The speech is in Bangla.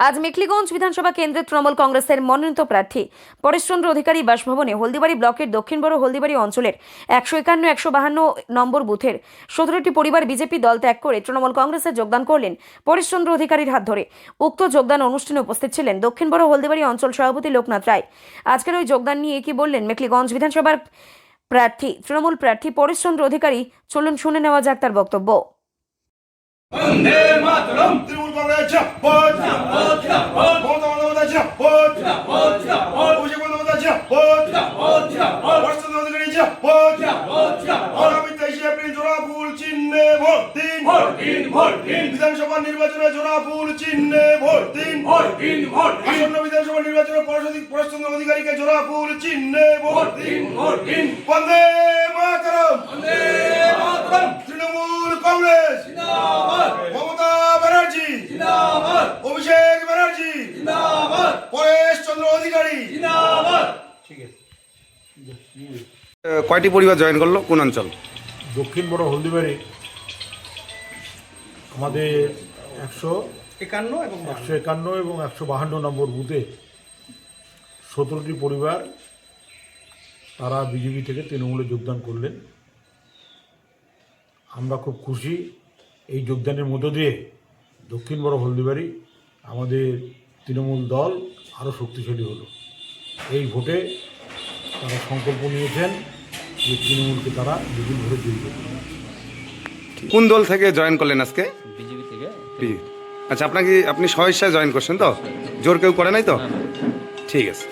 আজ মেখলিগঞ্জ বিধানসভা কেন্দ্রের তৃণমূল কংগ্রেসের মনোনীত প্রার্থী পরেশচন্দ্র অধিকারী বাসভবনে হলদিবাড়ি ব্লকের দক্ষিণ বড় হলদিবাড়ি অঞ্চলের 151-152 নম্বর বুথের 17টি পরিবার বিজেপি দল ত্যাগ করে তৃণমূল কংগ্রেসে যোগদান করলেন পরেশচন্দ্র অধিকারীর হাত ধরে। উক্ত যোগদান অনুষ্ঠানে উপস্থিত ছিলেন দক্ষিণ বড় হলদিবাড়ি অঞ্চল সভাপতি লোকনাথ রায়। আজকের ওই যোগদান নিয়ে কি বললেন মেখলিগঞ্জ বিধানসভার প্রার্থী তৃণমূল প্রার্থী পরেশচন্দ্র অধিকারী, চলুন শুনে নেওয়া যাক তার বক্তব্য। বন্দে মাতরম তৃণমূল কংগ্রেস জিন্দাবাদ জিন্দাবাদ জিন্দাবাদ মমতা বন্দ্যোপাধ্যায় জিন্দাবাদ জিন্দাবাদ জিন্দাবাদ অভিষেক বন্দ্যোপাধ্যায় জিন্দাবাদ জিন্দাবাদ জিন্দাবাদ পরেশচন্দ্র অধিকারী জিন্দাবাদ জিন্দাবাদ জিন্দাবাদ আগামী 23 এপ্রিল জোড়াফুল চিহ্নে ভোট দিন ভোট দিন ভোট দিন বিধানসভা নির্বাচনে জোড়াফুল চিহ্নে ভোট দিন ভোট দিন ভোট দিন আসন্ন বিধানসভা নির্বাচনে পরেশচন্দ্র অধিকারীকে জোড়াফুল চিহ্নে ভোট দিন ভোট দিন বন্দে মাতরম বন্দে মাতরম তৃণমূল কংগ্রেস জিন্দাবাদ মমতা ব্যানার্জি জিন্দাবাদ অভিষেক ব্যানার্জি জিন্দাবাদ পরেশচন্দ্র অধিকারী জিন্দাবাদ। ঠিক আছে। কয়টি পরিবার জয়েন করলো, কোন অঞ্চল? দক্ষিণ বড় হলদিবাড়ি আমাদের 151 এবং 152 নম্বর বুথে 17টি পরিবার তারা বিজেপি থেকে তৃণমূলে যোগদান করলেন। আমরা খুব খুশি। এই যোগদানের মধ্য দিয়ে দক্ষিণ বড় হলদিবাড়ি আমাদের তৃণমূল দল আরও শক্তিশালী হলো। এই ভোটে তারা সংকল্প নিয়েছেন যে তৃণমূলকে তারা দুদিন ধরে জয়ী করবে। কোন দল থেকে জয়েন করলেন আজকে? বিজেপি থেকে। আচ্ছা, আপনি স্বইচ্ছায় জয়েন করছেন তো? জোর কেউ করে নাই তো? ঠিক আছে।